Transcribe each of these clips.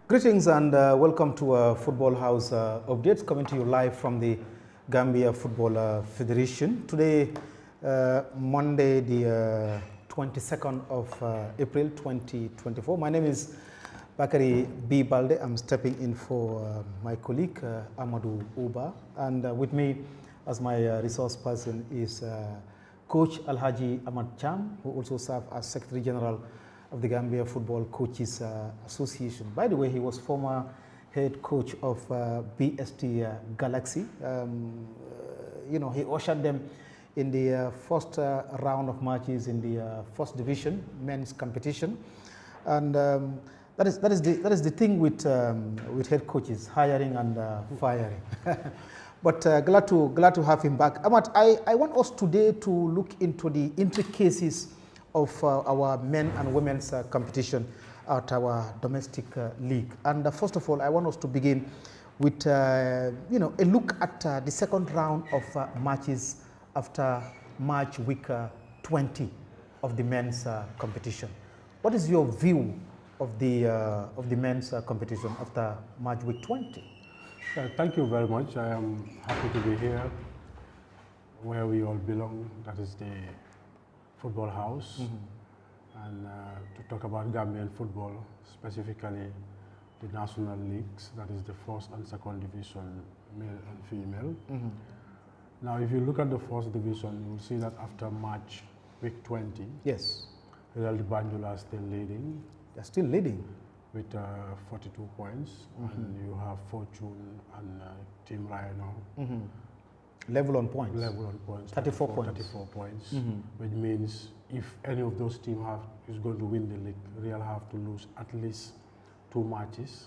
Greetings and welcome to Football House Updates, coming to you live from the Gambia Football Federation. Today, Monday, the 22nd of April 2024. My name is Bakari B. Balde. I'm stepping in for my colleague Amadou Uba, and with me as my resource person is Coach Alhaji Ahmad Cham, who also serves as Secretary General of the Gambia Football Coaches Association. By the way, he was former head coach of BST Galaxy. He ushered them in the first round of matches in the first division men's competition, and that is the thing with head coaches, hiring and firing. But glad to have him back. Ahmad, I want us today to look into the intricacies of our men and women's competition at our domestic league. And first of all, I want us to begin with a look at the second round of matches after March week 20 of the men's competition. What is your view of the men's competition after March week 20? Thank you very much. I am happy to be here where we all belong. That is the Football House, and to talk about Gambian football, specifically the national leagues, that is the first and second division, male and female. Now, if you look at the first division, you will see that after March week 20, yes, Real de Banjul are still leading. They're still leading with 42 points, and you have Fortune and Team Rhino. Level on points. 34 points, which means if any of those teams is going to win the league, Real have to lose at least 2 matches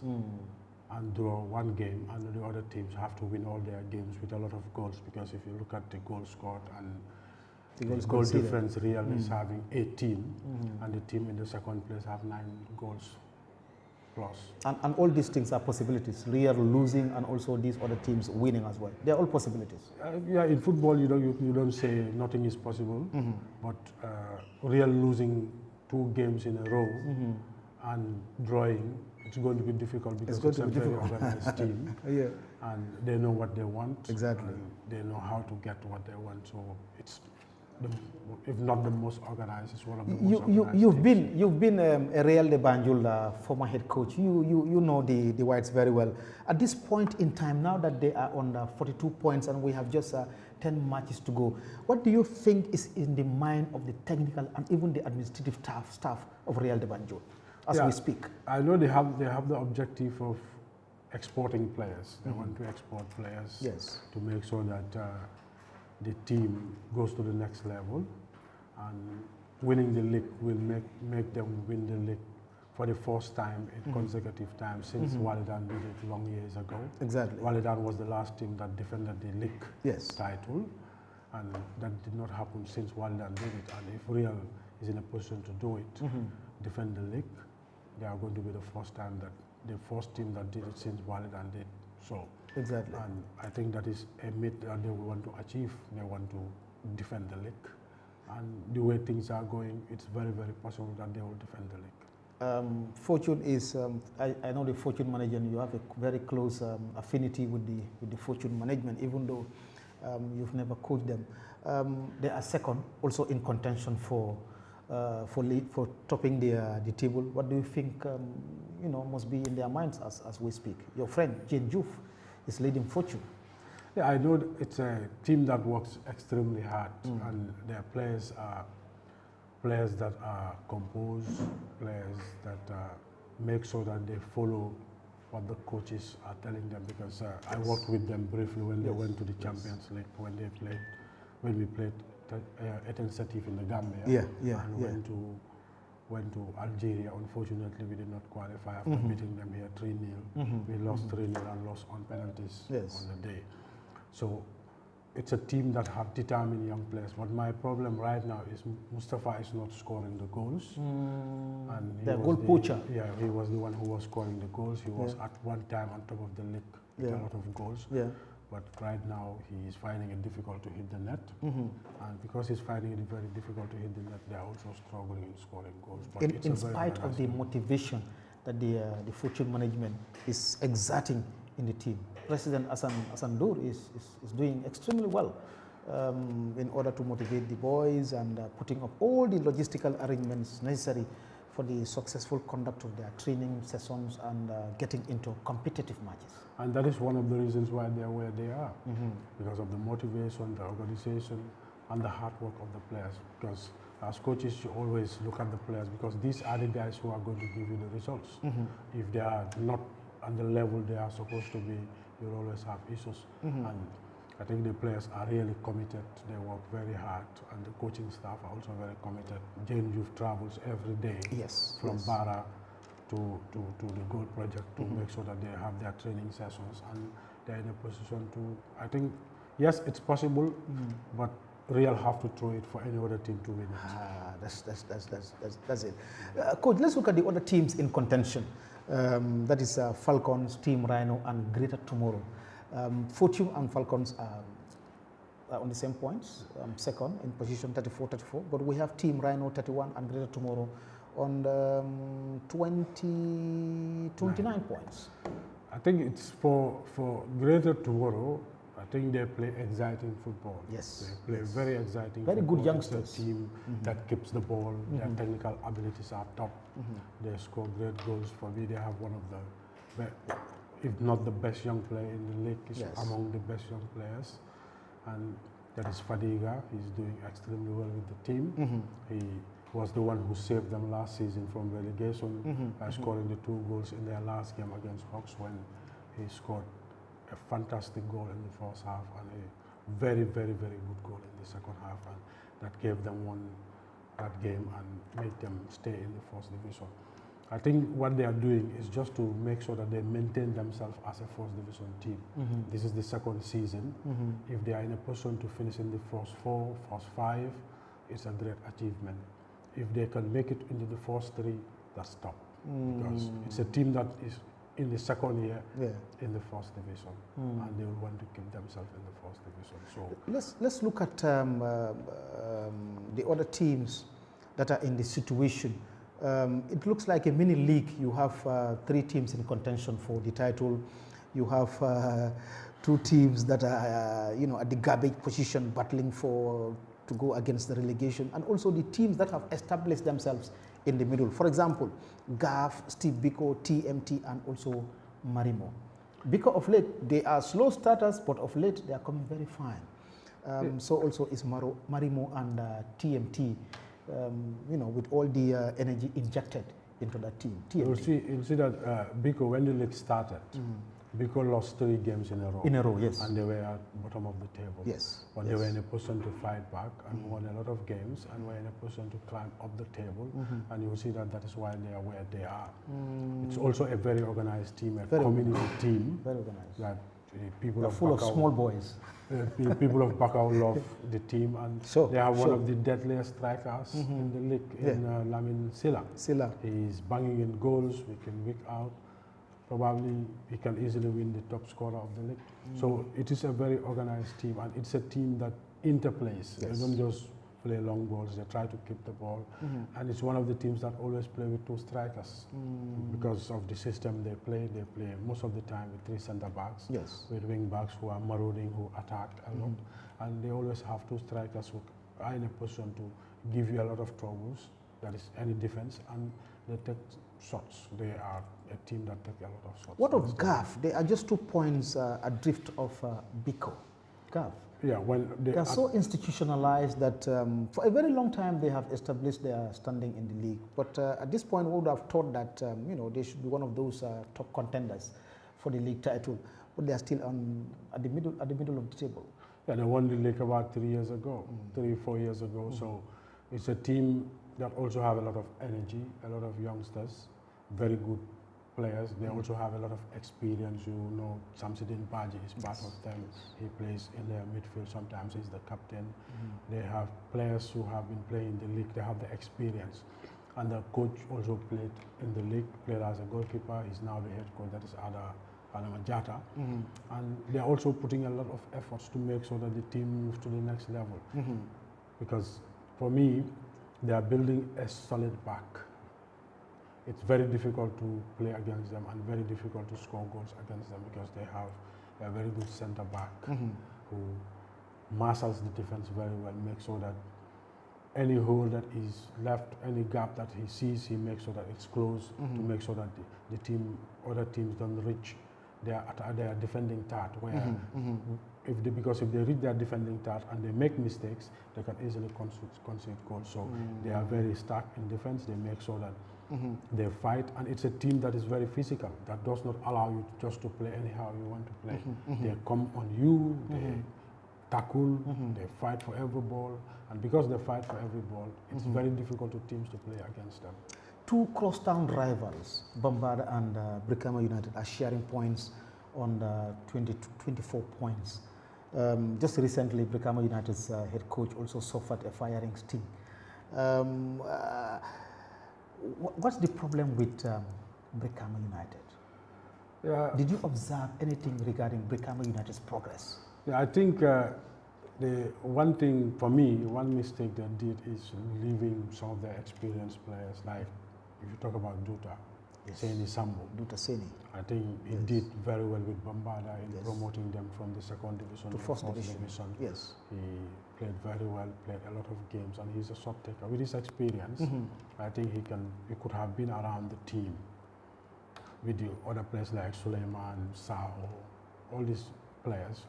and draw 1 game, and the other teams have to win all their games with a lot of goals, because if you look at the goal scored and the goal difference, Real is having 18, and the team in the second place have 9 goals plus. And all these things are possibilities. Real losing and also these other teams winning as well. They're all possibilities. Yeah, in football, you don't say nothing is possible, but Real losing 2 games in a row and drawing, it's going to be difficult, because it's a very organized team. Yeah. And they know what they want. Exactly. And they know how to get what they want. So it's, if not the most organized, it's one of the most organized. You've been a Real de Banjul former head coach. You know the Whites very well. At this point in time, now that they are on 42 points and we have just 10 matches to go, what do you think is in the mind of the technical and even the administrative staff of Real de Banjul as we speak? I know they have the objective of exporting players. They want to export players, yes, to make sure that the team goes to the next level, and winning the league will make them win the league for the first time in consecutive time since Walidan did it long years ago. Exactly. Walidan was the last team that defended the league title, and that did not happen since Walidan did it. And if Real is in a position to do it, defend the league, they are going to be the first team that did it since Walidan did so. Exactly. And I think that is a myth that they want to achieve. They want to defend the league. And the way things are going, it's very, very possible that they will defend the league. Fortune is, I know the Fortune manager, and you have a very close affinity with the Fortune management, even though you've never coached them. They are second, also in contention for topping the table. What do you think must be in their minds as we speak? Your friend Jane Juf is leading Fortune. Yeah, I know it's a team that works extremely hard, and their players are players that are composed, players that make sure that they follow what the coaches are telling them, because I worked with them briefly when they went to the Champions League, when we played Eten Setif in the Gambia, and went to Algeria. Unfortunately, we did not qualify after beating them here 3-0. We lost 3-0 and lost on penalties on the day. So it's a team that have determined young players. But my problem right now is Mustafa is not scoring the goals. And the goal poacher. Yeah, he was the one who was scoring the goals. He was at one time on top of the league with a lot of goals. Yeah. But right now, he is finding it difficult to hit the net. And because he's finding it very difficult to hit the net, they are also struggling in scoring goals. But in spite of the motivation that the fortune management is exerting in the team. President Hassan Dur is doing extremely well in order to motivate the boys and putting up all the logistical arrangements necessary for the successful conduct of their training sessions and getting into competitive matches. And that is one of the reasons why they are where they are, because of the motivation, the organization, and the hard work of the players. Because as coaches, you always look at the players, because these are the guys who are going to give you the results. If they are not at the level they are supposed to be, you'll always have issues. And I think the players are really committed. They work very hard, and the coaching staff are also very committed. Jane Youth travels every day from Bara to the Gold Project to make sure that they have their training sessions and they're in a position to, I think, yes, it's possible, but Real have to throw it for any other team to win it. That's it. Coach, let's look at the other teams in contention. That is Falcons, Team Rhino, and Greater Tomorrow. Fortune and Falcons are on the same points, second in position 34, but we have Team Rhino 31 and Greater Tomorrow on 29 points. I think it's for Greater Tomorrow. I think they play exciting football. Yes. They play very exciting very football. Good youngsters. It's a team that keeps the ball. Their technical abilities are top. They score great goals. For me, they have one of the, if not the best young player in the league, is among the best young players. And that is Fadiga. He's doing extremely well with the team. He was the one who saved them last season from relegation by scoring the 2 goals in their last game against Hawks, when he scored a fantastic goal in the first half and a very, very, very good goal in the second half, and that gave them that game and made them stay in the first division. I think what they are doing is just to make sure that they maintain themselves as a first division team. This is the second season. If they are in a position to finish in the first 4, first 5, it's a great achievement. If they can make it into the first 3, that's top. Because it's a team that is in the second year in the first division, and they will want to keep themselves in the first division. So let's look at the other teams that are in this situation. It looks like a mini league. You have 3 teams in contention for the title. You have 2 teams that are at the garbage position, battling to go against the relegation, and also the teams that have established themselves in the middle. For example, GAF, Steve Biko, TMT, and also Marimo. Biko of late, they are slow starters, but of late they are coming very fine. So also is Marimo and TMT, with all the energy injected into that team. TMT. You'll see that Biko, when the league started, Biko lost 3 games in a row. In a row, yes. And they were at bottom of the table. Yes. But they were in a position to fight back and won a lot of games, and were in a position to climb up the table. And you will see that is why they are where they are. It's also a very organized team, a community team. Very organized. That people of full Bakau, of small boys. People of Bakau love the team, and they have one of the deadliest strikers in the league, in Lamin Silla. He's banging in goals week in, week out. Probably he can easily win the top scorer of the league. So it is a very organized team, and it's a team that interplays. They don't just play long balls, they try to keep the ball. And it's one of the teams that always play with 2 strikers. Because of the system they play most of the time with 3 center backs, with wing backs who are marauding, who attack a lot. And they always have 2 strikers who are in a position to give you a lot of troubles, that is any defense, and they take shots. They are a team that take a lot of shots. What of GAF? They are just 2 points adrift of Biko. GAF. Yeah, when they are so institutionalized that for a very long time they have established their standing in the league. But at this point, we would have thought that they should be one of those top contenders for the league title. But they are still at the middle of the table. Yeah, they won the league about 3 years ago, 3 or 4 years ago. So it's a team that also have a lot of energy, a lot of youngsters, very good players. They also have a lot of experience. Samsidin Baji is part of them. He plays in their midfield. Sometimes he's the captain. They have players who have been playing in the league. They have the experience. And the coach also played in the league, played as a goalkeeper. He's now the head coach. That is Adama Jata. And they're also putting a lot of efforts to make sure that the team moves to the next level. Because for me, they are building a solid back. it's very difficult to play against them and very difficult to score goals against them because they have a very good centre back who marshals the defense very well, makes sure that any hole that is left, any gap that he sees, he makes sure that it's closed to make sure that other teams don't reach their defending third. Where because if they reach their defending third and they make mistakes, they can easily concede goals. So they are very stark in defense. They make sure that they fight, and it's a team that is very physical, that does not allow you just to play anyhow you want to play. They come on you, they tackle, they fight for every ball, and because they fight for every ball, it's very difficult to teams to play against them. Two crosstown rivals, Bambara and Brikama United, are sharing points on 24 points. Just recently, Brikama United's head coach also suffered a firing sting. What's the problem with Brikama United? Yeah. Did you observe anything regarding Brikama United's progress? Yeah, I think the one thing for me, one mistake they did is leaving some of their experienced players, like if you talk about Duta, Seni Sambo. Duta Seni. I think he did very well with Bambada in promoting them from the second division to first division. Yes. He played very well, played a lot of games, and he's a shot taker. With his experience, I think he could have been around the team with the other players like Suleiman, Sao, all these players,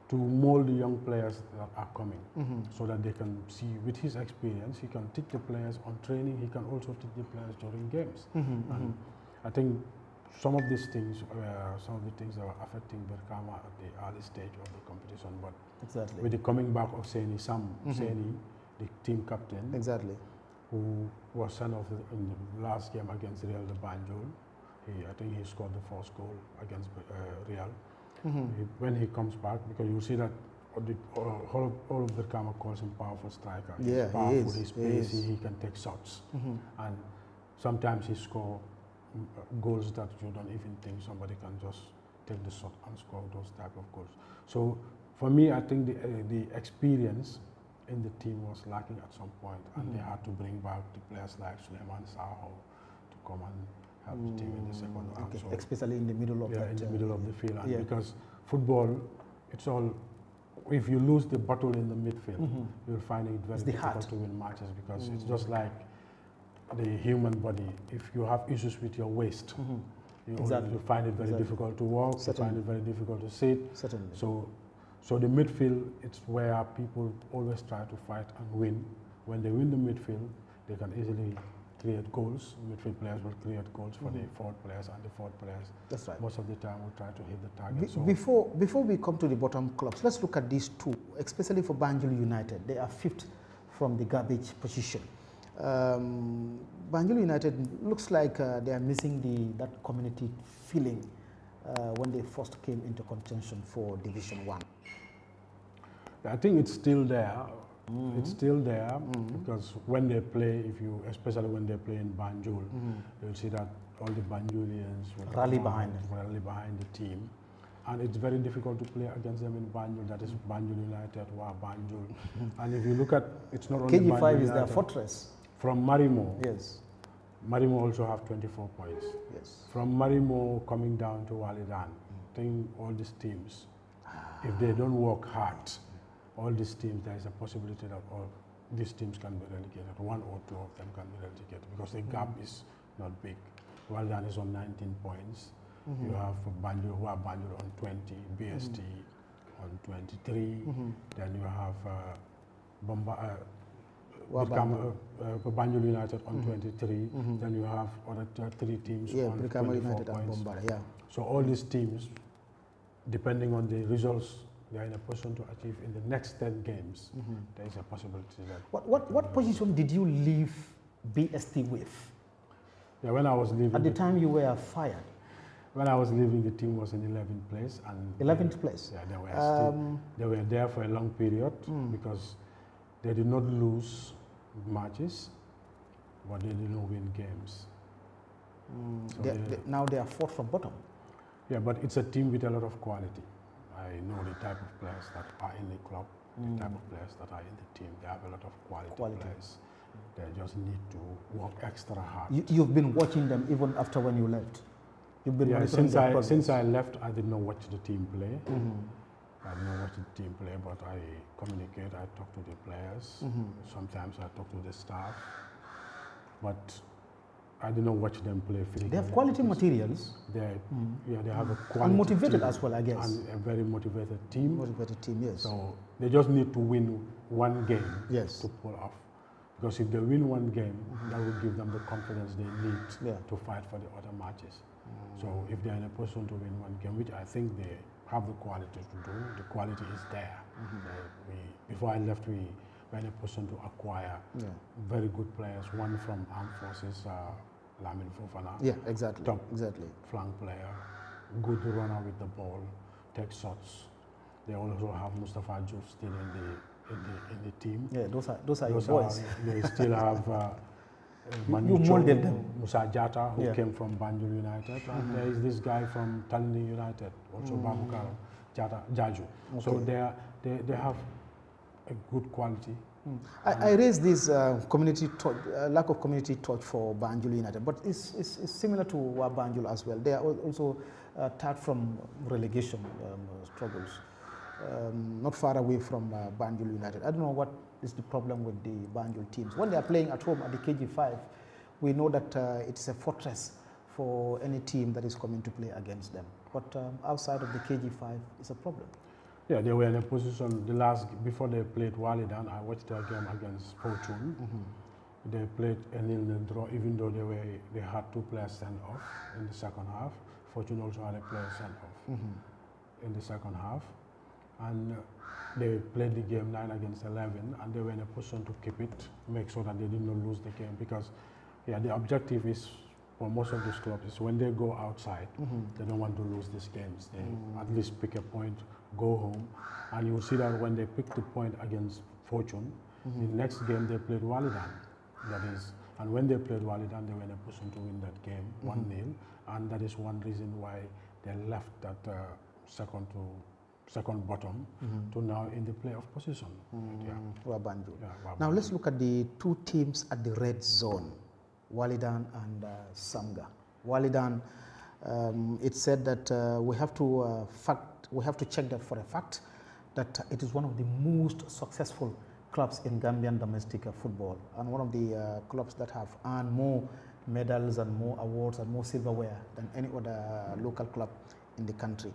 to mold the young players that are coming so that they can see with his experience, he can teach the players on training, he can also teach the players during games. And I think some of these things, some of the things that were affecting Brikama at the early stage of the competition, but with the coming back of Seni Sam, Seni, the team captain, who was sent off in the last game against Real de Banjul, I think he scored the first goal against Real. When he comes back, because you see that all of Brikama calls him powerful striker. Yeah, he's powerful, he is. he's pacey, he can take shots. And sometimes he scores goals that you don't even think somebody can just take the shot and score those type of goals. So for me, I think the experience in the team was lacking at some point, and they had to bring back the players like Suleiman Saho to come and help the team in the second round. So especially in the middle of in the middle of the field, and because football, it's all. If you lose the battle in the midfield, you'll find it very difficult to win matches, because it's just like the human body. If you have issues with your waist, you find it very difficult to walk. You find it very difficult to sit. So the midfield, it's where people always try to fight and win. When they win the midfield, they can easily create goals. Midfield players will create goals for the forward players, and the forward players most of the time will try to hit the target. Before we come to the bottom clubs, let's look at these two, especially for Banjul United. They are fifth from the garbage position. Banjul United looks like they are missing that community feeling when they first came into contention for Division 1. I think it's still there. It's still there because when they play, especially when they play in Banjul, you'll see that all the Banjulians will rally behind the team, and it's very difficult to play against them in Banjul. That is Banjul United, Banjul, and if you look at, it's not only KG5 Banjul is United, their fortress. From Marimo, Marimo also have 24 points. From Marimo coming down to Walidan, I think all these teams, if they don't work hard, all these teams, there is a possibility that all these teams can be relegated. One or two of them can be relegated because the gap is not big. Walidan is on 19 points. You have Banjul, who are Banjul on 20, BST on 23. Then you have Banjul United on 23. Then you have other three teams on Brikama 24 United points. And Bombara, So all these teams, depending on the results they are in a position to achieve in the next 10 games, there is a possibility that... What position did you leave BST with? Yeah, when I was leaving... At the time you were fired? When I was leaving, the team was in 11th place. And 11th place? Yeah, they were there for a long period because they did not lose matches, but they did not win games. So now they are fourth from bottom? Yeah, but it's a team with a lot of quality. I know the type of players that are in the club, the type of players that are in the team. They have a lot of quality players. They just need to work extra hard. You've been watching them even after when you left? You've been monitoring their progress? Since I left, I did not watch the team play. I did not watch the team play, but I communicate, I talk to the players. Sometimes I talk to the staff. But I did not watch them play physically. They have quality materials. They have a quality and motivated team, as well, I guess. And a very motivated team. Motivated team, yes. So they just need to win one game yes. to pull off. Because if they win one game, that will give them the confidence they need to fight for the other matches. So if they're in a position to win one game, which I think they have the quality to do, the quality is there. Before I left, we were in a position to acquire very good players. One from Armed Forces, Lamin Fofana. Yeah, exactly. Top exactly. flank player, good runner with the ball, takes shots. They also have Mustafa Juf still in the team. Yeah, those are your boys. They still have you molded them. Musa Jata, who came from Banjul United, and there is this guy from Talinding United, also Babukar Jaju. Okay. So they have a good quality. I raised this lack of community touch for Banjul United, but it's similar to Banjul as well. They are also tired from relegation struggles, not far away from Banjul United. I don't know what is the problem with the Banjul teams. When they are playing at home at the KG5, we know that it's a fortress for any team that is coming to play against them. But outside of the KG5, it's a problem. Yeah, they were in a position, before they played Walidan, I watched their game against Fortune. They played a 0-0 draw, even though they had 2 players sent off in the second half. Fortune also had a player sent off in the second half. And they played the game 9 against 11, and they were in a position to keep it, make sure that they did not lose the game. Because, the objective is, for most of these clubs, is when they go outside, they don't want to lose these games. They at least pick a point, go home, and you will see that when they picked the point against Fortune, the next game they played Walidan. That is, and when they played Walidan, they were in a position to win that game 1-0, and that is one reason why they left that second bottom to now in the playoff position. Wabanjul. Now let's look at the 2 teams at the red zone, Walidan and Samga. Walidan, it said that we have to check that for a fact that it is one of the most successful clubs in Gambian domestic football, and one of the clubs that have earned more medals and more awards and more silverware than any other local club in the country.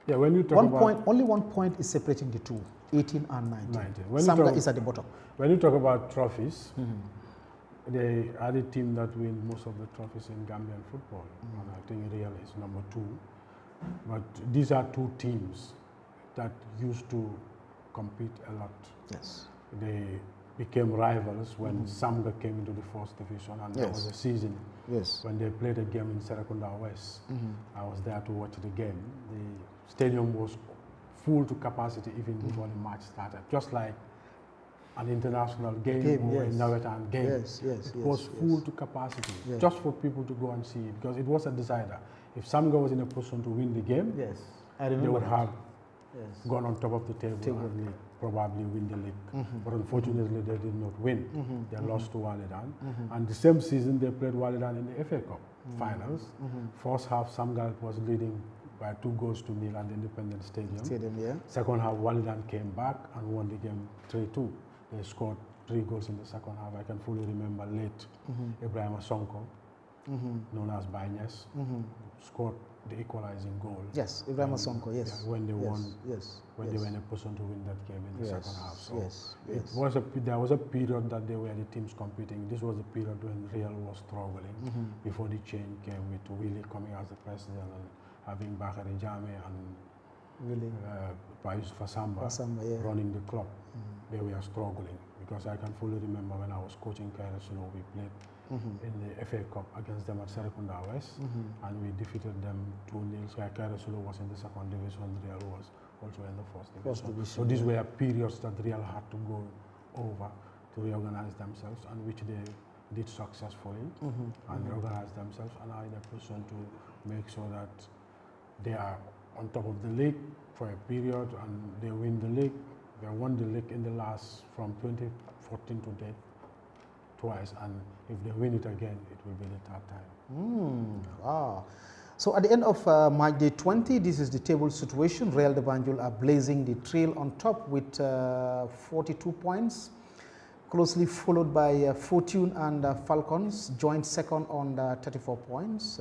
Yeah, when you talk only 1 point is separating the two, 18 and 19. Samga is at the bottom. When you talk about trophies, they are the team that win most of the trophies in Gambian football. And I think Real is number 2. But these are 2 teams that used to compete a lot. Yes. They became rivals when Samga came into the 1st division, and there was a season when they played a game in Serekunda West. I was there to watch the game. The stadium was full to capacity even before the match started, just like an international game or a Nawetan game. It was full to capacity, just for people to go and see it, because it was a decider. If Samga was in a position to win the game, they would have gone on top of the table and probably win the league. But unfortunately, they did not win. They lost to Walidan. And the same season, they played Walidan in the FA Cup finals. First half, Samga was leading by 2-0 at the Independence Stadium. Second half, Walidan came back and won the game 3-2. They scored 3 goals in the second half. I can fully remember late Ibrahim Sonko, known as Baines, scored the equalizing goal. Yes, Ibrahim Sonko, yes. When they won, when they were in a position to win that game in the second half. So there was a period that they were the teams competing. This was the period when Real was struggling before the change came with Willie coming as the president and having Bakary Jame and Pais Fasamba running the club. They were struggling because I can fully remember when I was coaching Kairasulo, we played in the FA Cup against them at Serekunda West, and we defeated them 2-0. So Kairasulo was in the 2nd division, Real was also in the 1st division. So these were periods that Real had to go over to reorganize themselves, and which they did successfully, and reorganized themselves and are in a position to make sure that they are on top of the league for a period, and they win the league. They won the league in the last, from 2014 to date, twice, and if they win it again, it will be the third time. Wow. So at the end of March day 20, this is the table situation. Real de Banjul are blazing the trail on top with 42 points, closely followed by Fortune and Falcons, joint second on 34 points.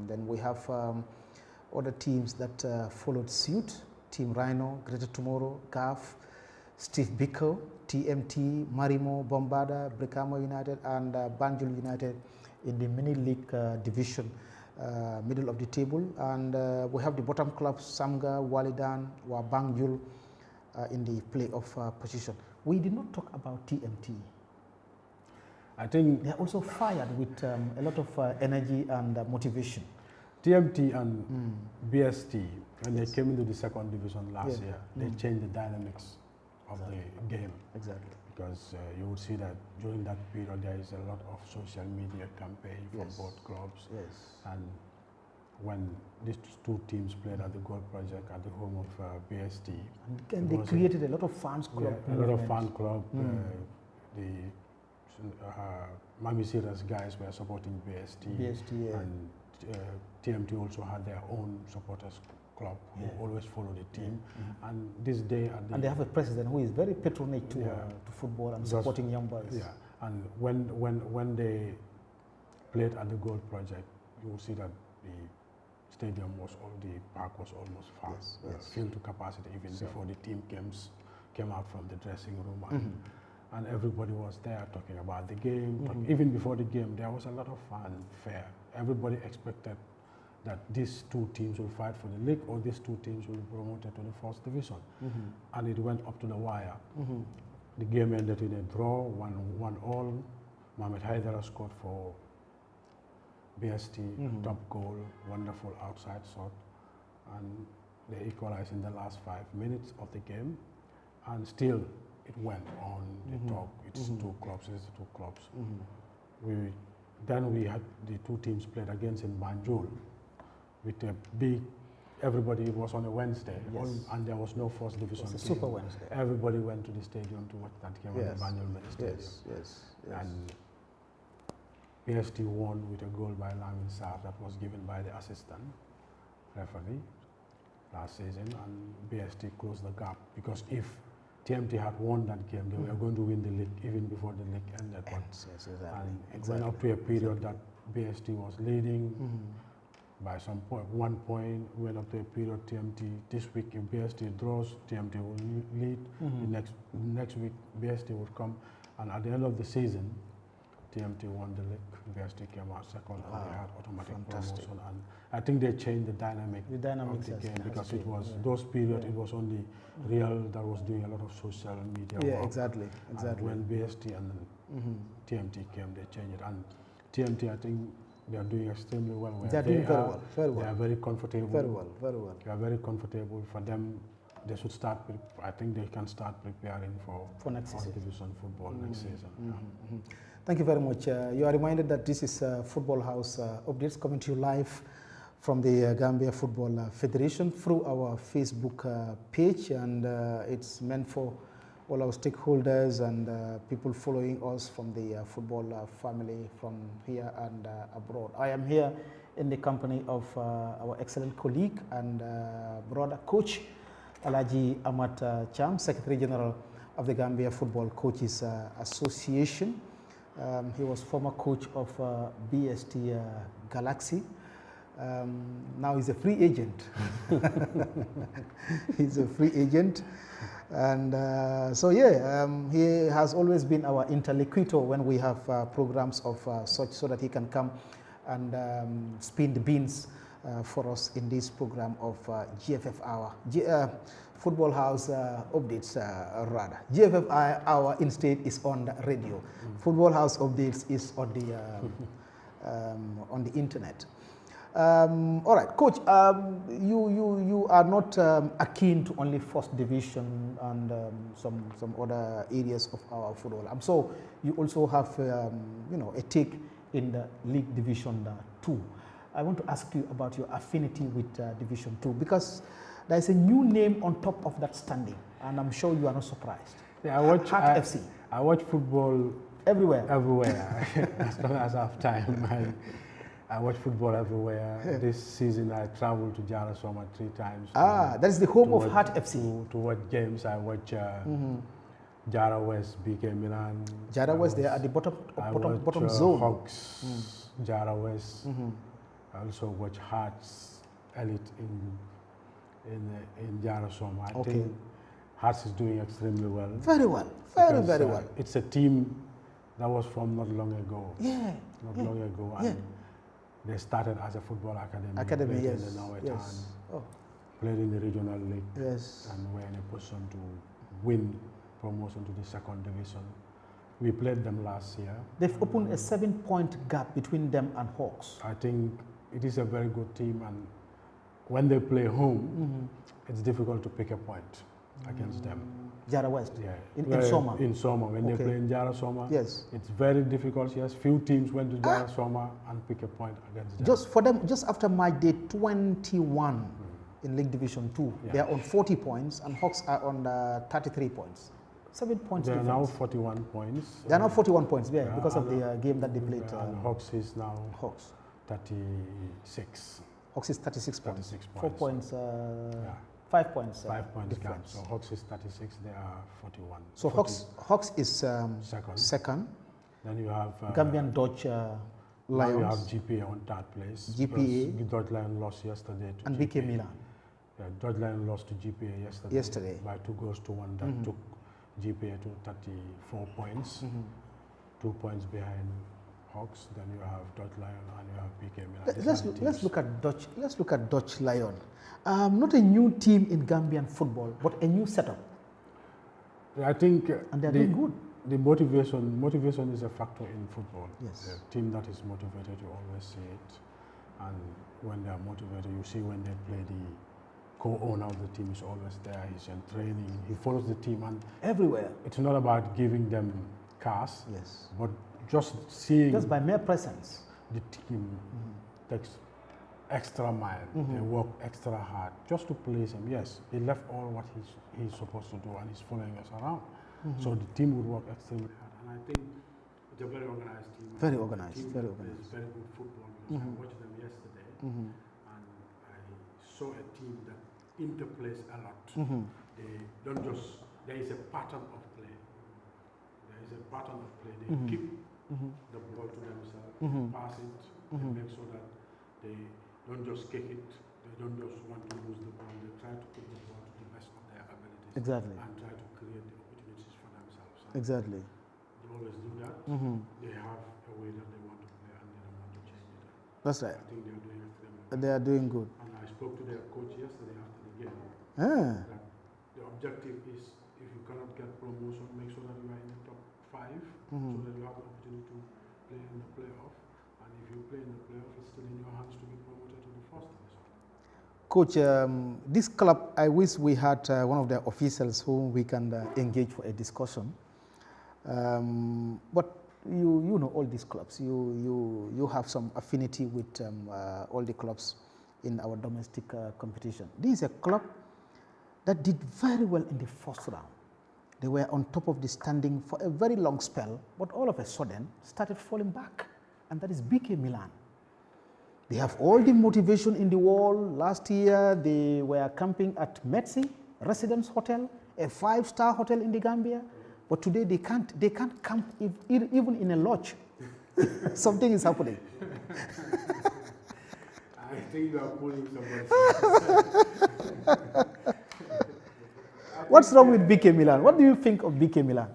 Then we have other teams that followed suit. Team Rhino, Greater Tomorrow, GAF, Steve Biko, TMT, Marimo, Bombada, Brikamo United, and Banjul United in the mini league division, middle of the table. And we have the bottom clubs, Samga, Walidan, Banjul in the playoff position. We did not talk about TMT. I think they are also fired with a lot of energy and motivation. TMT and BST, when they came into the second division last year, they changed the dynamics of the game. Exactly. Because you would see that during that period there is a lot of social media campaign for both clubs. And when these two teams played at the Gold Project at the home of BST. And they created a lot of fans club. Yeah, a lot of fan club. The Mami Sira's guys were supporting BST. And TMT also had their own supporters club who always follow the team. And this day, and they have a president who is very patronage to football and supporting young boys. Yeah, and when they played at the Gold Project, you will see that the stadium was the park was almost filled to capacity even before the team came out from the dressing room. And everybody was there talking about the game. Even before the game, there was a lot of fanfare. Everybody expected that these two teams will fight for the league, or these two teams will be promoted to the first division. And it went up to the wire. The game ended in a draw, 1-1. Mohamed Haidara scored for BST, top goal, wonderful outside shot. And they equalized in the last 5 minutes of the game. And still, it went on the talk. It's two clubs, Then we had the two teams played against in Banjul with a big, everybody, it was on a Wednesday, and there was no first division game. Super Wednesday. Everybody went to the stadium to watch that game at the Banjul Mini Stadium. And BST won with a goal by Lamin Sarr that was given by the assistant referee last season, and BST closed the gap, because if TMT had won that game, they were going to win the league even before the league ended. And it went up to a period that BST was leading by some point, 1 point, went up to a period TMT. This week, if BST draws, TMT will lead. The next week, BST would come. And at the end of the season, TMT won the league. BST came out second, and they had automatic promotion. And I think they changed the dynamic of the game, because it was those periods. It was only Real that was doing a lot of social media work. Exactly. And when BST and TMT came, they changed it. And TMT, I think they are doing extremely well. They are doing very well. They are very comfortable. Very well. They are very comfortable. For them, they should start. I think they can start preparing for next season. Division football next season. Thank you very much. You are reminded that this is Football House updates coming to you live from the Gambia Football Federation through our Facebook page, and it's meant for all our stakeholders and people following us from the football family from here and abroad. I am here in the company of our excellent colleague and brother coach, Alaji Amat Cham, Secretary General of the Gambia Football Coaches Association. He was former coach of BST Galaxy. Now he's a free agent. He's a free agent. And he has always been our interlocutor when we have programs of such, so that he can come and spin the beans for us in this program of GFF Hour. Football House updates, rather. GFF Hour instead is on the radio. Football House updates is on the internet. All right, Coach. You are not akin to only first division and some other areas of our football. So you also have a take in the League Division 2. I want to ask you about your affinity with Division 2, because there is a new name on top of that standing, and I'm sure you are not surprised. Yeah, Heart FC. I watch football Everywhere. Everywhere. As long as I have time, I watch football everywhere. Yeah. This season I traveled to Jara Soma 3 times. That is the home to of watch- Heart FC. To watch games, I watch Jara West, BK Milan. Jara I West, they are watch- at the bottom I bottom watch, zone. Hawks, Jara West. I also watch Hearts Elite in Jara Soma. I Okay. think Hearts is doing extremely well. Very well. Very, because, very well. It's a team that was from not long ago. Yeah. Not yeah. long ago. Yeah. And they started as a football academy. Academy, played yes. in the Norway Yes. Oh, played in the regional league. yes. And were in a position to win promotion to the second division. We played them last year. They've opened a 7-point gap between them and Hawks. I think it is a very good team, and when they play home, it's difficult to pick a point against them. Jara West. Yeah. In Soma. In Soma, when Okay. they play in Jara Soma, Yes. it's very difficult. Yes, few teams went to Jara Soma and pick a point against them. Just for them, just after match day 21 in League Division 2, Yeah. they are on 40 points and Hawks are on 33 points. 7 points They are now difference. 41 points. They are now 41 points, yeah, Yeah, because of and, the game that they played. and Hawks is now Hawks. 36. Hawks is 36 points. 36 4 points. points, Yeah. 5 points. 5 points gap. difference. So Hawks is 36, they are 41. So 40 Hawks is second. second. Then you have Gambian Dutch now you have Lions GPA on third place. GPA. because Dutch Lion lost yesterday to and GPA. BK Milan. Yeah, Dutch Lion lost to GPA yesterday. By 2 goals to 1. That took GPA to 34 points. 2 points behind Hawks. Then you have Dutch Lion and you have BK Milan. These are the Let's teams. look at Dutch. Let's look at Dutch Lion. Not a new team in Gambian football, but a new setup, I think and they're doing good. the motivation is a factor in football. Yes. A team that is motivated, you always see it. And when they are motivated, you see when they play, the co-owner of the team is always there. He's in training. He follows the team, and Everywhere. it's not about giving them cars, Yes. but just seeing Just by mere presence. the team takes extra mile. They work extra hard just to please him. Yes, he left all what he's supposed to do, and he's following us around. So the team would work extremely hard, and I think it's a very organized team. Very And the organized, team very plays organized. very good football because I watched them yesterday, and I saw a team that interplays a lot. They don't just. There is a pattern of play. There is a pattern of play. They keep the ball to themselves, pass it, and make sure that they don't just kick it. They don't just want to lose the ball. They try to put the ball to the best of their abilities. Exactly. And try to create the opportunities for themselves. And Exactly. they always do that. They have a way that they want to play, and they don't want to change it. That's right. I think they are doing extremely well. They are doing good. And I spoke to their coach yesterday after the game. Ah, That the objective is, if you cannot get promotion, make sure that you are in the top 5, so that you have the opportunity to play in the playoff. And if you play in the playoff, it's still in your hands to be promoted to the first division. Coach, this club, I wish we had one of their officials whom we can engage for a discussion. But you know all these clubs. You have some affinity with all the clubs in our domestic competition. This is a club that did very well in the first round. They were on top of the standing for a very long spell, but all of a sudden started falling back, and that is BK Milan. They have all the motivation in the world. Last year, they were camping at Metsi Residence Hotel, a 5-star hotel in the Gambia. But today they can't camp even in a lodge. Something is happening. I think you are pulling somebody. What's wrong with BK Milan? What do you think of BK Milan?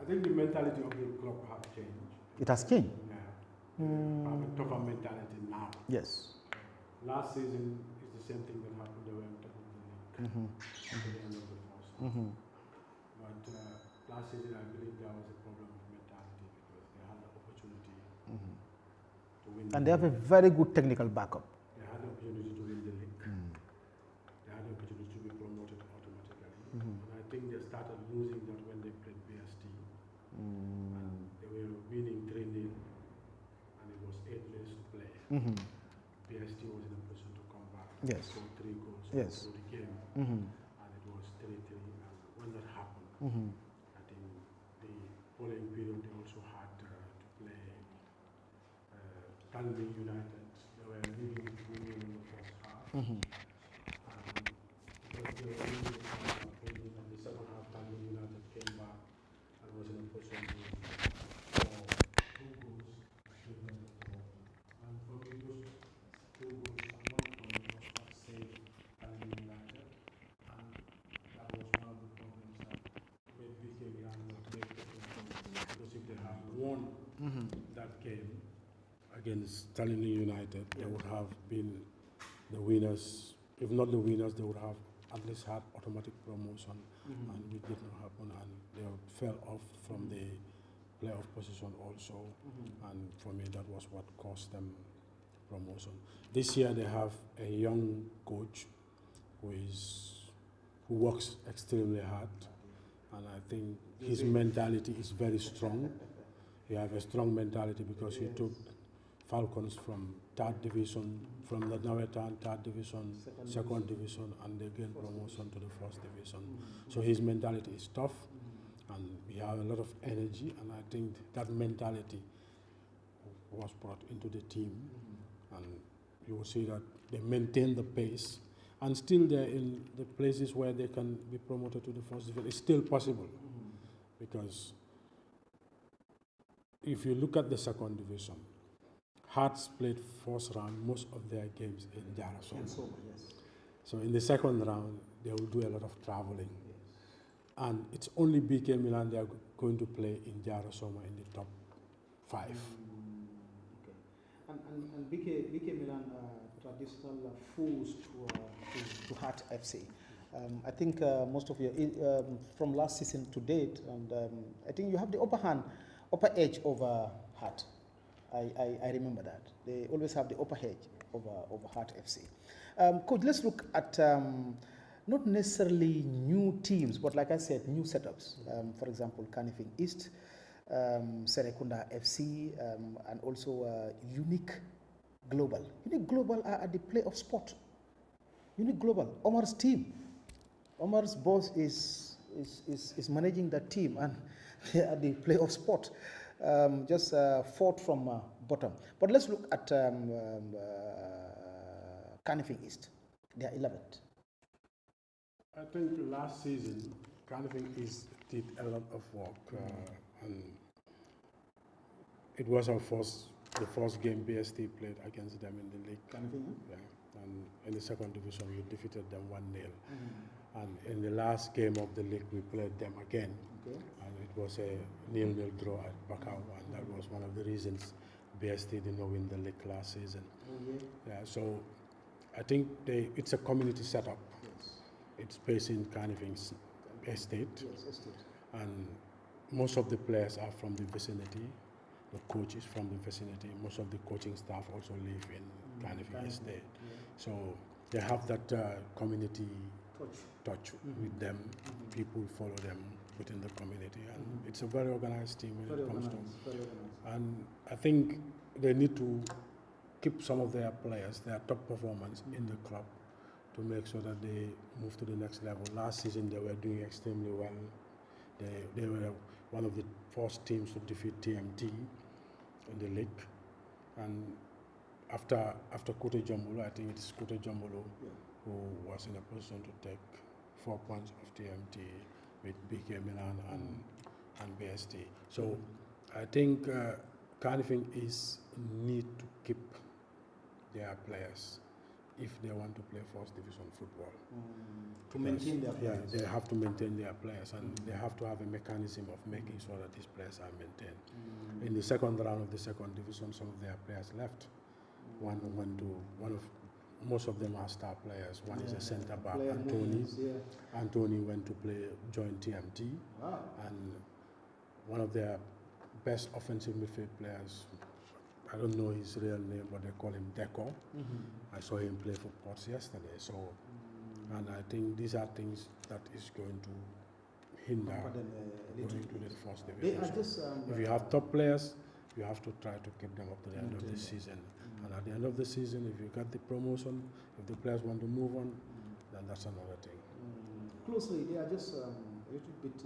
I think the mentality of the club has changed. It has changed. Yeah. Have a tougher mentality now. Yes. Last season is the same thing that happened. They were on top of the league at the end of the first. But last season, I believe there was a problem with mentality because they had the opportunity to win. And they have a very good technical backup. They had the opportunity to win the league. They had the opportunity to be promoted automatically. And I think they started losing that when they played BST. And they were winning 3-0, and it was 8 minutes to play. BST was in a position to come back and Yes. score 3 goals Yes. through the game. And it was 3-3. And when that happened, I think the following period, they also had to play Calvi United. They were leading 2-0 in the first half. And because they were leading in the second half, Calvi United came back and was in a position to score 2 goals. And for me, those 2 goals, and one of them was what saved Calvi United. And that was one of the problems that made BK Milan not make the tournament. Because if they had won that game against Tallinn United, they would have been the winners. If not the winners, they would have at least had automatic promotion, and it did not happen, and they fell off from the playoff position also. And for me, that was what cost them promotion. This year, they have a young coach who works extremely hard, and I think his mentality is very strong. He has a strong mentality because he took Falcons from 3rd division, from the Nawetan 3rd division, 2nd division, and they gained promotion to the 1st division. So his mentality is tough, and he has a lot of energy, and I think that mentality was brought into the team, and you will see that they maintain the pace, and still they're in the places where they can be promoted to the 1st division. It's still possible, because if you look at the 2nd division, Hearts played 1st round most of their games in Jarasoma. So in the 2nd round, they will do a lot of traveling. And it's only BK Milan they are going to play in Jarasoma in the top 5. Okay. And BK Milan traditional foes to Heart FC. I think most of you, from last season to date, and I think you have the upper edge over Heart. I remember that. They always have the upper edge over Heart FC. Coach, let's look at not necessarily new teams, but like I said, new setups. For example, Kanifing East, Serekunda FC, and also Unique Global. Unique Global are at the playoff spot. Unique Global, Omar's team. Omar's boss is managing that team, and they are at the playoff spot. Just 4th from bottom. But let's look at Kanifing East. They are 11th. I think last season, Kanifing East did a lot of work, and it was the first game BST played against them in the league. Kanifing? Yeah, and in the 2nd division, we defeated them 1-0. And in the last game of the league, we played them again. Okay. And it was a 0-0 draw at Bakau, and that was one of the reasons BST did not win the league last season. Yeah, so I think it's a community setup. Yes. It's based in Kanifing Estate. Yes, estate. And most of the players are from the vicinity. The coach is from the vicinity. Most of the coaching staff also live in Kanifing Estate. Yeah. So they have that community touch with them. People follow them within the community, and it's a very organized team when it comes to. And I think they need to keep some of their players, their top performance in the club, to make sure that they move to the next level. Last season they were doing extremely well. They were one of the first teams to defeat TMT in the league, and after Kote Jombulo, I think it's Kote Jombulo who was in a position to take 4 points of TMT with BK Milan and BST. So I think Kanifing need to keep their players if they want to play 1st division football. To maintain their players. Yeah, they have to maintain their players, and they have to have a mechanism of making sure that these players are maintained. In the 2nd round of the 2nd division, some of their players left. Most of them are star players. One is a centre back, Anthony. Anthony went to join TMT. Wow. And one of their best offensive midfield players, I don't know his real name, but they call him Deco. I saw him play for Ports yesterday. So, and I think these are things that is going to hinder going to the 1st division. If you have top players, you have to try to keep them up to the end of the season. And at the end of the season, if you got the promotion, if the players want to move on, then that's another thing. Closely, they are just a little bit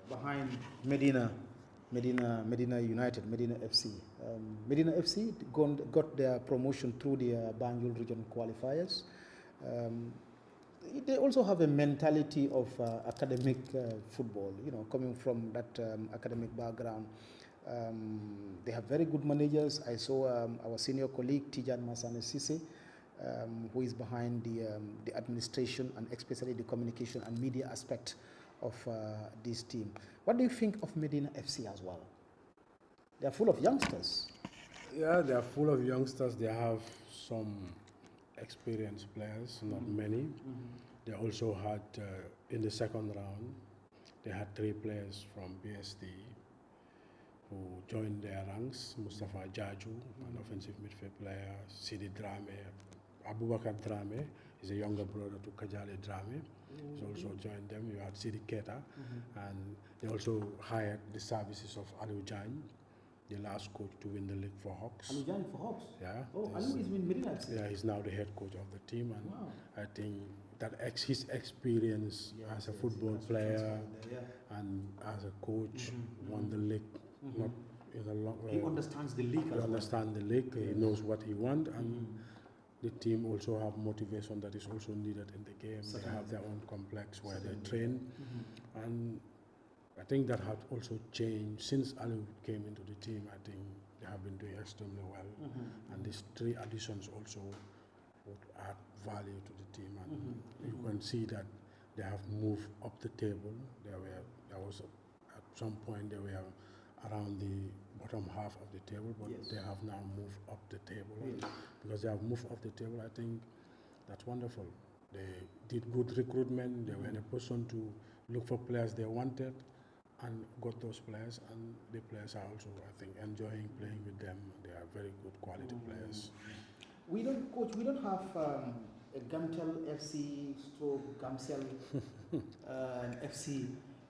behind Medina United, Medina FC. Medina FC got their promotion through the Banjul region qualifiers. They also have a mentality of academic football, you know, coming from that academic background. They have very good managers. I saw our senior colleague Tijan Masane Sise, who is behind the administration and especially the communication and media aspect of this team. What do you think of Medina FC as well? They are full of youngsters. Yeah, they are full of youngsters. They have some experienced players, not many. They also had, in the second round, they had 3 players from BSD who joined their ranks. Mustafa Jaju, an offensive midfield player, Sidi Drame, Abubakar Drame is a younger brother to Kajale Drame. He's also joined them. You had Sidi Keta, and they also hired the services of Aliou Jagne, the last coach to win the league for Hawks. Aliou Jagne for Hawks? Yeah. Oh, Aliou is with Medina FC? Yeah, he's now the head coach of the team, and wow. I think that his experience as a football player and as a coach won the league. Not in a long. He understands the league. He understands the league. He knows what he wants, and the team also have motivation that is also needed in the game. They have their own complex where they train, and I think that has also changed since Aliou came into the team. I think they have been doing extremely well, and these 3 additions also would add value to the team, and you can see that they have moved up the table. There was at some point they were around the bottom half of the table, but they have now moved up the table. Because they have moved up the table, I think that's wonderful. They did good recruitment. They were in a position to look for players they wanted and got those players, and the players are also, I think, enjoying playing with them. They are very good quality players. We don't, coach, we don't have a Gamtel FC stroke Gamcel FC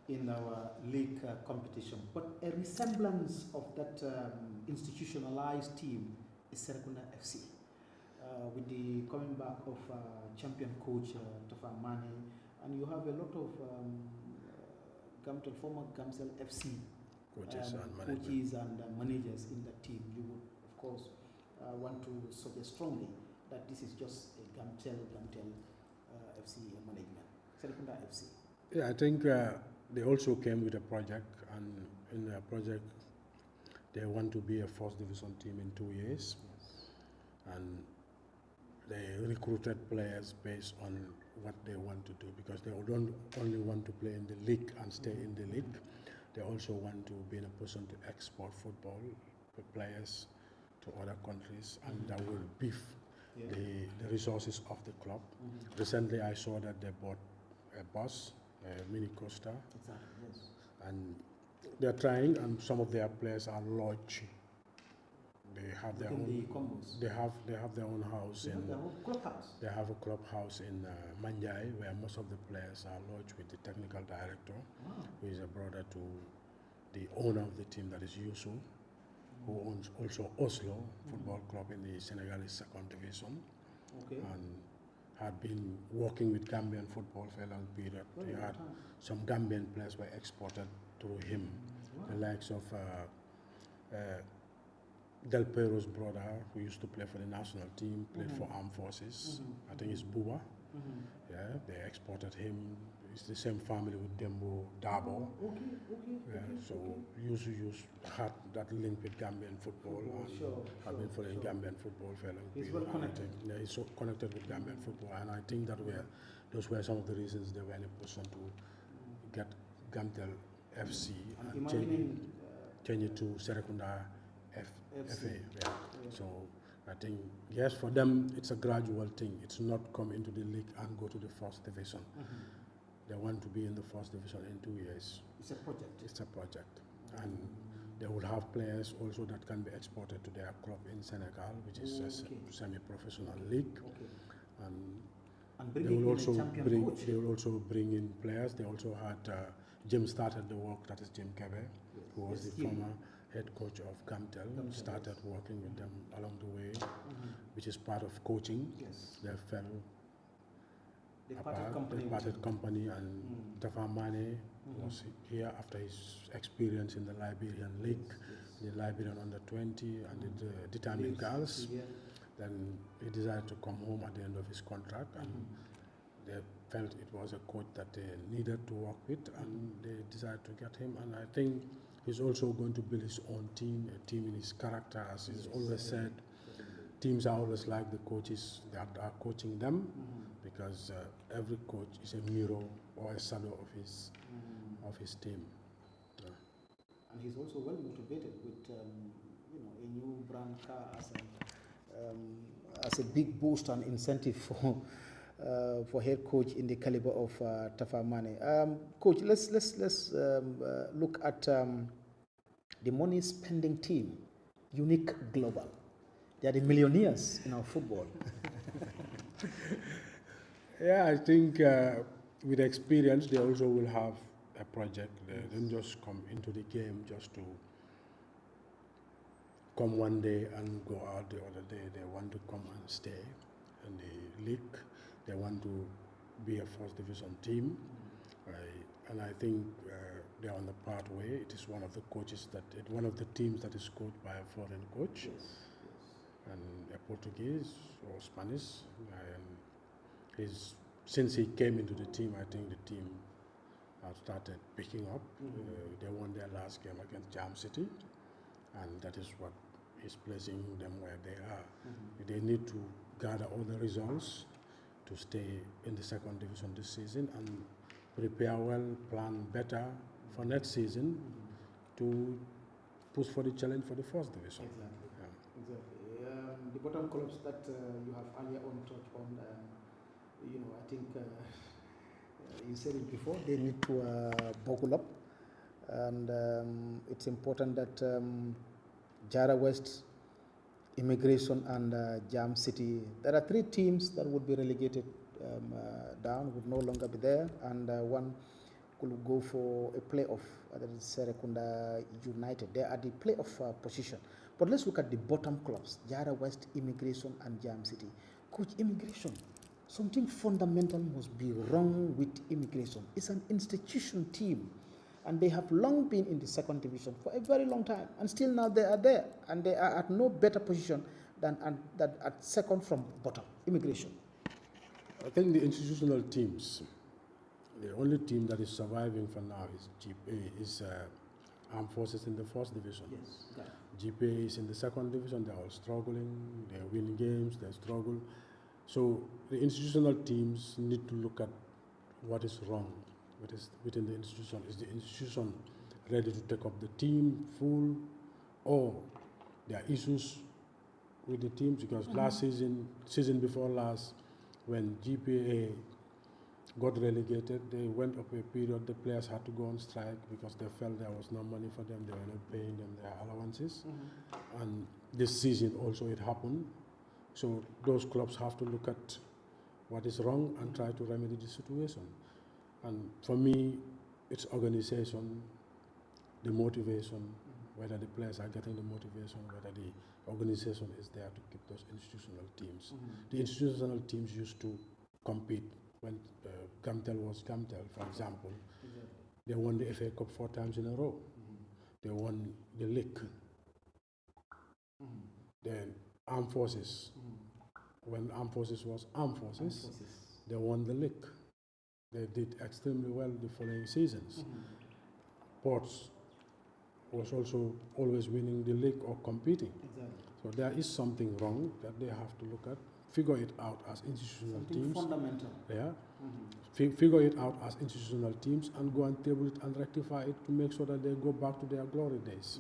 in our league competition, but a resemblance of that institutionalized team is Serekunda FC. With the coming back of champion coach Tafa Mane, and you have a lot of former Gamcel FC coaches and managers in that team. You would, of course, want to suggest strongly that this is just a Gamtel FC management, Serekunda FC. Yeah, I think they also came with a project, and in their project, they want to be a first division team in 2 years. And they recruited players based on what they want to do, because they don't only want to play in the league and stay in the league. They also want to be in a position to export football players to other countries, and that will beef the resources of the club. Recently, I saw that they bought a bus, a Mini Costa, and they're trying, and some of their players are lodged. They have their own. They have their own house. They have a clubhouse in Manjai, where most of the players are lodged with the technical director, who is a brother to the owner of the team, that is Yusu, who owns also Oslo Football Club in the Senegalese second division, and had been working with Gambian football for a long period. He had some Gambian players were exported through him, the likes of Del Pero's brother, who used to play for the national team, played for Armed Forces. I think it's Buba. Yeah, they exported him. It's the same family with Dembo Dabo. So Yusu had that link with Gambian football, and had been following Gambian football for a long period. Well connected. He's so connected with Gambian football, and I think that those were some of the reasons they were in a position to get Gamtel FC and change it to Serekunda FA. Yeah. So I think, yes, for them it's a gradual thing. It's not come into the league and go to the first division. They want to be in the first division in 2 years. It's a project. It's a project. And they will have players also that can be exported to their club in Senegal, which is a semi-professional league. And they will also bring in players. They also had Jim started the work, that is Jim Kebe, who was the former head coach of Gamtel, started working with them along the way, which is part of coaching. They fell apart, they parted company, and Tafa Mane He was here after his experience in the Liberian League, the Liberian under-20 and the determined girls. Then he decided to come home at the end of his contract, and they felt it was a coach that they needed to work with, and they decided to get him. And I think he's also going to build his own team, a team in his character, as he's always said. Teams are always like the coaches that are coaching them, because every coach is a mirror or a shadow of his team. Yeah. And he's also well motivated with a new brand car as a big boost and incentive for head coach in the caliber of Tafa Mane. Coach, let's look at the money spending team, Unique Global. They are the millionaires in our football. Yeah, I think with experience, they also will have a project. They don't just come into the game just to come one day and go out the other day. They want to come and stay in the league. They want to be a first division team. And I think they're on the pathway. It is one of the coaches one of the teams that is coached by a foreign coach. Yes. And a Portuguese or Spanish. And since he came into the team, I think the team have started picking up. They won their last game against Jam City, and that is what is placing them where they are. They need to gather all the results to stay in the second division this season and prepare well, plan better for next season to push for the challenge for the first division. Exactly. Yeah. Exactly. The bottom clubs that you have earlier on touched on, I think you said it before, they need to buckle up, and it's important that Jara West, Immigration and Jam City, there are 3 teams that would be relegated down, would no longer be there, and one could go for a playoff, that is Serekunda United. They are at the playoff position. But let's look at the bottom clubs, Jara West, Immigration and Jam City. Coach, Immigration, something fundamental must be wrong with Immigration. It's an institution team, and they have long been in the second division for a very long time, and still now they are there, and they are at no better position than at second from bottom, Immigration. I think the institutional teams, the only team that is surviving for now is Armed Forces in the first division. Yes. GPA is in the second division. They're all struggling. They're winning games. They struggle. So the institutional teams need to look at what is wrong within the institution. Is the institution ready to take up the team full, or there are issues with the teams? Because last season before last, when GPA got relegated, they went up a period, the players had to go on strike because they felt there was no money for them, they were not paying them their allowances. And this season also it happened. So those clubs have to look at what is wrong and try to remedy the situation. And for me, it's organization, the motivation, whether the players are getting the motivation, whether the organization is there to keep those institutional teams. The institutional teams used to compete. When Gamtel was Gamtel, for example, they won the FA Cup 4 times in a row. They won the league. Then Armed Forces, when Armed Forces was Armed Forces, they won the league. They did extremely well the following seasons. Ports was also always winning the league or competing. So there is something wrong that they have to look at. Figure it out as institutional teams. Fundamental. Yeah. Figure it out as institutional teams and go and table it and rectify it to make sure that they go back to their glory days.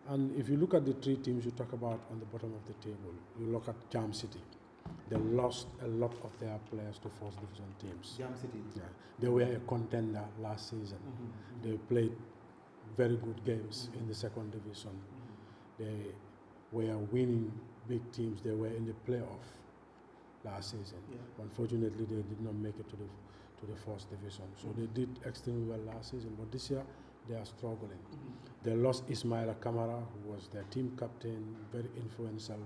And if you look at the 3 teams you talk about on the bottom of the table, you look at Jam City. They lost a lot of their players to first division teams. Jam City. Yeah. They were a contender last season. They played very good games in the second division. They were winning big teams. They were in the playoff last season. Unfortunately, they did not make it to the first division. So they did extremely well last season, but this year they are struggling. They lost Ismaila Kamara, who was their team captain, very influential.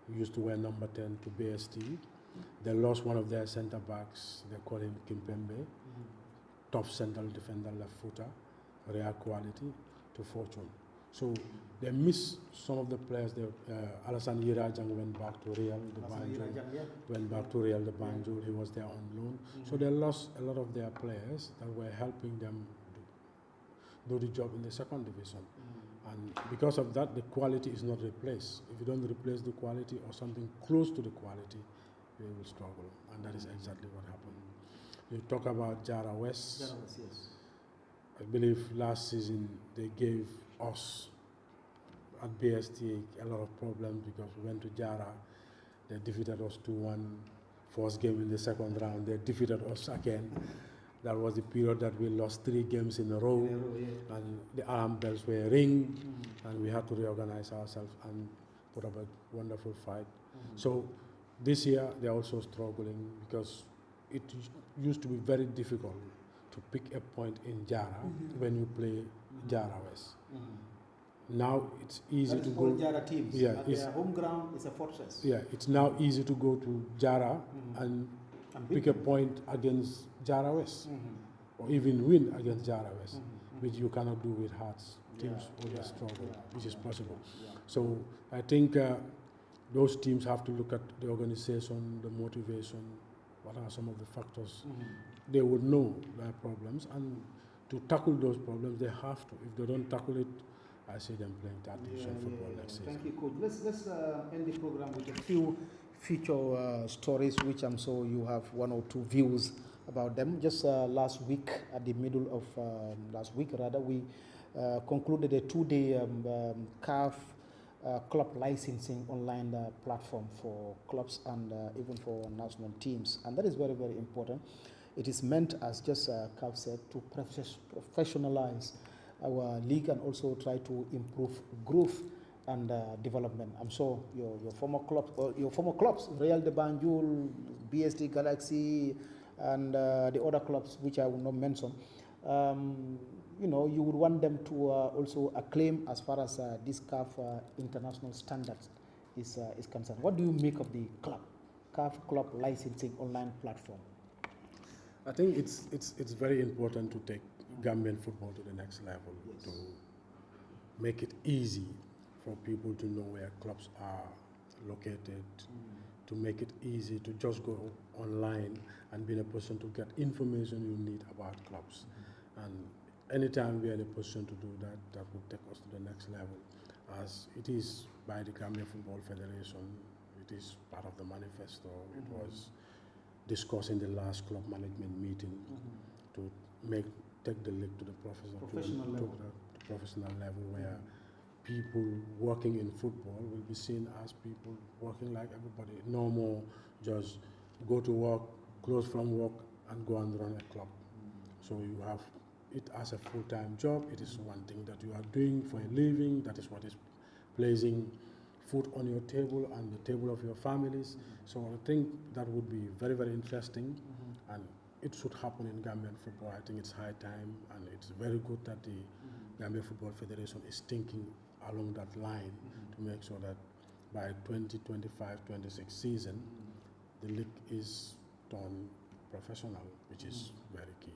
He used to wear number 10 to BST. They lost one of their center backs. They call him Kimpembe. top central defender, left footer, rare quality, to Fortune. So they miss some of the players. Alassane Yirajang went back to Real de Banjul. He was there on loan. So they lost a lot of their players that were helping them do the job in the second division. And because of that, the quality is not replaced. If you don't replace the quality or something close to the quality, they will struggle. And that is exactly what happened. You talk about Jara West. Jara West, yes. I believe last season they gave us at BST a lot of problems because we went to Jara, they defeated us 2-1. First game in the second round, they defeated us again. That was the period that we lost 3 games in a row, and the alarm bells were ringing, and we had to reorganize ourselves and put up a wonderful fight. So this year they're also struggling because it used to be very difficult to pick a point in Jara when you play Jara West. Now it's easy to go. Jara teams. Yeah, their home ground is a fortress. Yeah, it's now easy to go to Jara and pick a point against Jara West, or even win against Jara West, which you cannot do with Hearts. Teams always struggle, which is possible. So I think those teams have to look at the organization, the motivation, what are some of the factors. They would know their problems, and to tackle those problems, they have to. If they don't tackle it, I see them playing third division football next season. Thank you, Coach. Let's end the program with a few future stories, which I'm sure you have 1 or 2 views about them. Just last week, at the middle of last week, rather, we concluded a 2-day CAF club licensing online platform for clubs and even for national teams, and that is very, very important. It is meant, as just CAF said, to professionalize our league and also try to improve growth and development. I'm sure your former clubs, Real de Banjul, BSD Galaxy, and the other clubs which I will not mention, you know, you would want them to also acclaim as far as this CAF international standards is concerned. What do you make of the CAF club licensing online platform? I think it's very important to take Gambian football to the next level, to make it easy for people to know where clubs are located, to make it easy to just go online and be in a position to get information you need about clubs. And anytime we are in a position to do that, that would take us to the next level, as it is by the Gambian Football Federation. It is part of the manifesto. It was discussed in the last club management meeting to take the league to the professional level where people working in football will be seen as people working like everybody. No more just go to work, close from work, and go and run a club. So you have it as a full-time job. It is one thing that you are doing for a living. That is what is placing food on your table and the table of your families. So I think that would be very, very interesting, and it should happen in Gambian football. I think it's high time, and it's very good that the Gambian Football Federation is thinking along that line to make sure that by 2025-26 season, the league is done professional, which is very key.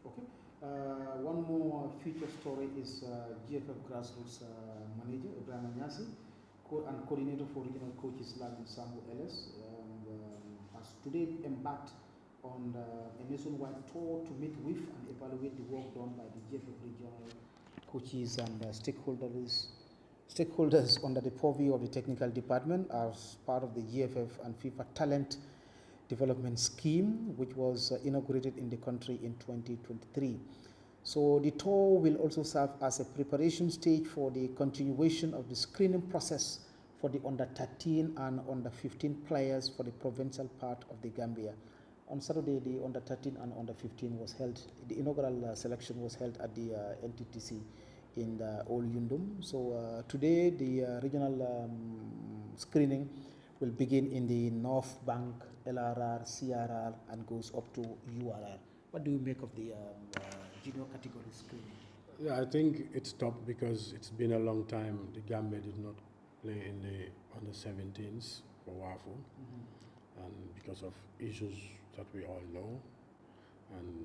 Okay. One more future story is GFF Grassroots manager Ibrahim Anyasi and coordinator for regional coaches Lamin Sambu Ellis has today embarked on a nationwide tour to meet with and evaluate the work done by the GFF regional coaches and stakeholders under the purview of the technical department as part of the GFF and FIFA talent development scheme, which was inaugurated in the country in 2023. So the tour will also serve as a preparation stage for the continuation of the screening process for the under 13 and under 15 players for the provincial part of the Gambia. On Saturday, the under 13 and under 15 was held, the inaugural selection was held at the NTTC in the Old Yundum. So today, the regional screening will begin in the North Bank, LRR, CRR, and goes up to URR. What do you make of the junior category screening? Yeah, I think it stopped because it's been a long time. The Gambia did not play in the under 17s for WAFU, and because of issues that we all know, and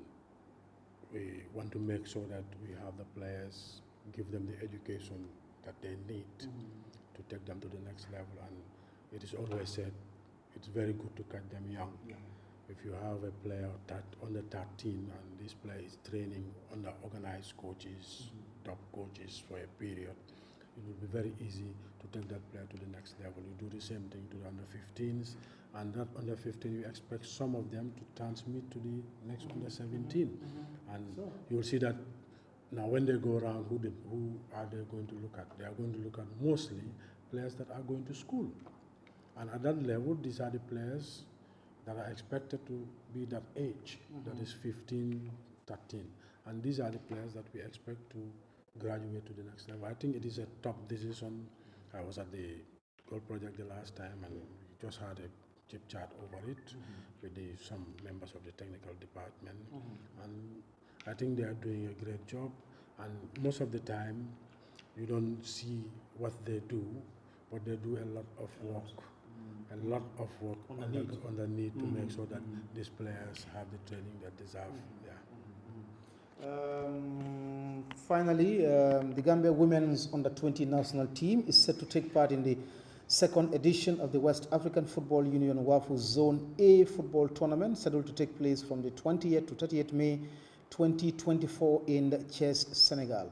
we want to make sure that we have the players, give them the education that they need to take them to the next level. And it is always said, it's very good to catch them young. If you have a player under 13 and this player is training under organized coaches, top coaches for a period, it will be very easy to take that player to the next level. You do the same thing to the under 15s, and that under 15 you expect some of them to transmit to the next under 17. And you'll see that now when they go around, who are they going to look at? They are going to look at mostly players that are going to school. And at that level, these are the players that are expected to be that age, that is 15, 13. And these are the players that we expect to graduate to the next level. I think it is a top decision. I was at the Gold Project the last time and we just had a chip chat over it with some members of the technical department. And I think they are doing a great job. And most of the time, you don't see what they do, but they do a lot of work. A lot of work underneath to make sure that these players have the training they deserve. Finally, the Gambia Women's Under-20 national team is set to take part in the second edition of the West African Football Union WAFU Zone A football tournament, scheduled to take place from the 28th to 30th May 2024 in Thiès, Senegal.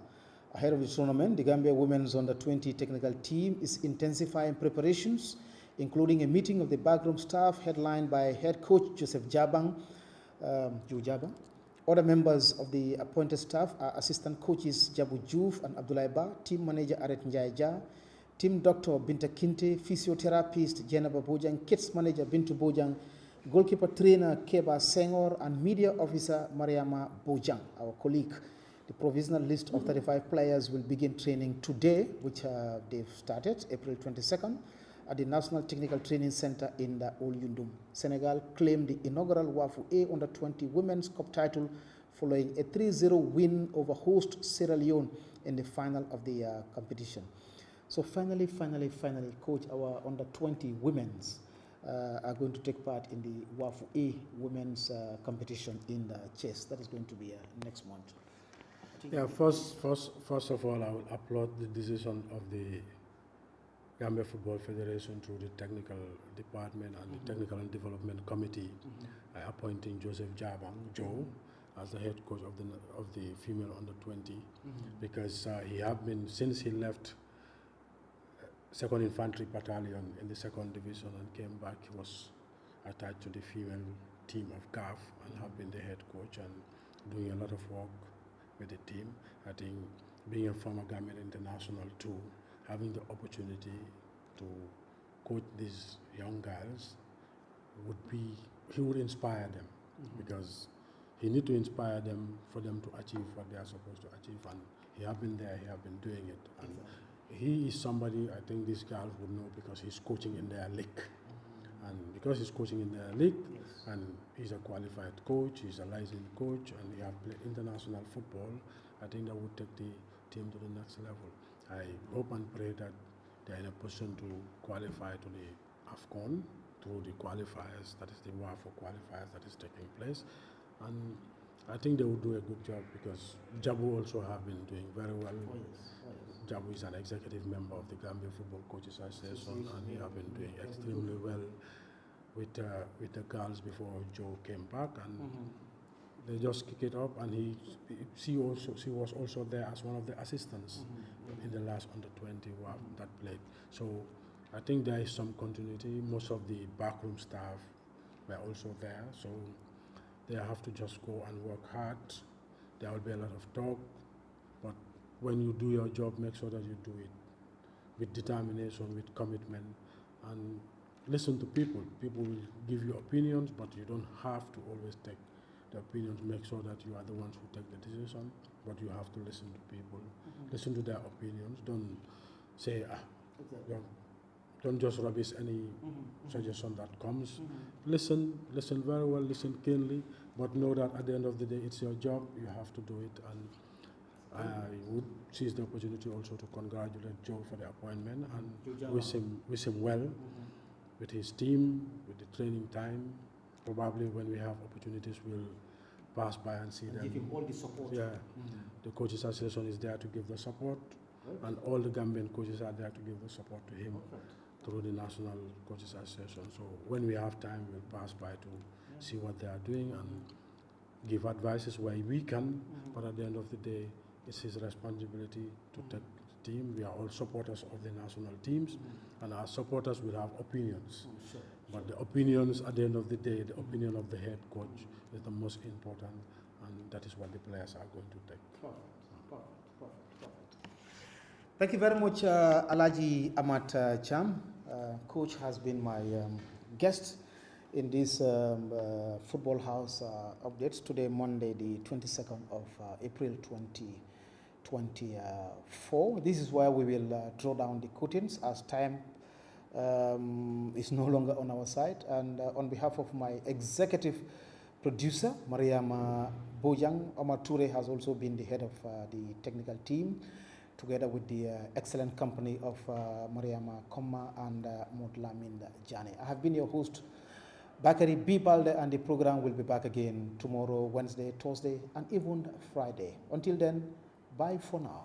Ahead of the tournament, the Gambia Women's Under-20 technical team is intensifying preparations, including a meeting of the backroom staff headlined by head coach Joseph Jabang, Other members of the appointed staff are assistant coaches Jabu Juf and Abdullah Ba, team manager Aret Njaija, team doctor Binta Kinte, physiotherapist Jenaba Bojang, kids manager Bintu Bojang, goalkeeper trainer Keba Senghor, and media officer Mariama Bojang, our colleague. The provisional list of 35 players will begin training today, which they've started, April 22nd, at the National Technical Training Center in the Old Yundum. Senegal claimed the inaugural WAFU A Under-20 Women's Cup title following a 3-0 win over host Sierra Leone in the final of the competition. So finally, Coach, our Under-20 Women's are going to take part in the WAFU A Women's competition in the chess. That is going to be next month. Yeah, first of all, I will applaud the decision of the Gambia Football Federation through the technical department and the technical and development committee, appointing Joseph Jabang, Joe, as the head coach of the female under-20, because he have been, since he left 2nd Infantry Battalion in the 2nd Division and came back, he was attached to the female team of CAF and have been the head coach and doing a lot of work with the team. I think being a former Gambian international too, having the opportunity to coach these young girls he would inspire them, because he need to inspire them for them to achieve what they are supposed to achieve, and he have been there, he have been doing it, and he is somebody I think these girls would know because he's coaching in their league, and because he's coaching in their league, and he's a qualified coach, he's a licensed coach, and he have played international football, I think that would take the team to the next level. I hope and pray that they are in a position to qualify to the AFCON through the qualifiers, that is the WAFU qualifiers that is taking place. And I think they will do a good job, because Jabu also have been doing very well. Jabu is an executive member of the Gambia Football Coaches Association, and he have been doing extremely well with the girls before Joe came back, and they just kick it up, and she was also there as one of the assistants in the last under-20 that played. So I think there is some continuity. Most of the backroom staff were also there, so they have to just go and work hard. There will be a lot of talk, but when you do your job, make sure that you do it with determination, with commitment, and listen to people. People will give you opinions, but you don't have to always take the opinions. Make sure that you are the ones who take the decision, but you have to listen to people, listen to their opinions. Don't say, don't just rubbish any suggestion that comes. Listen very well, listen keenly, but know that at the end of the day, it's your job, you have to do it. And I would seize the opportunity also to congratulate Joe for the appointment and wish him well with his team, with the training time. Probably when we have opportunities, we'll pass by and see them. Give him all the support. Yeah, the coaches association is there to give the support, and all the Gambian coaches are there to give the support to him through the National Coaches Association. So when we have time, we'll pass by to see what they are doing and give advices where we can, but at the end of the day, it's his responsibility to take the team. We are all supporters of the national teams, and our supporters will have opinions. But the opinions, at the end of the day, the opinion of the head coach is the most important, and that is what the players are going to take. Perfect. Thank you very much, Alaji Amat Cham. Coach has been my guest in this Football House updates today, Monday, the 22nd of April 2024. This is where we will draw down the curtains as time is no longer on our side. And on behalf of my executive producer, Mariama Bojang, Omar Toure has also been the head of the technical team, together with the excellent company of Mariama Komma and Mutlamin Jane. I have been your host, Bakari B. Balde, and the program will be back again tomorrow, Wednesday, Thursday, and even Friday. Until then, bye for now.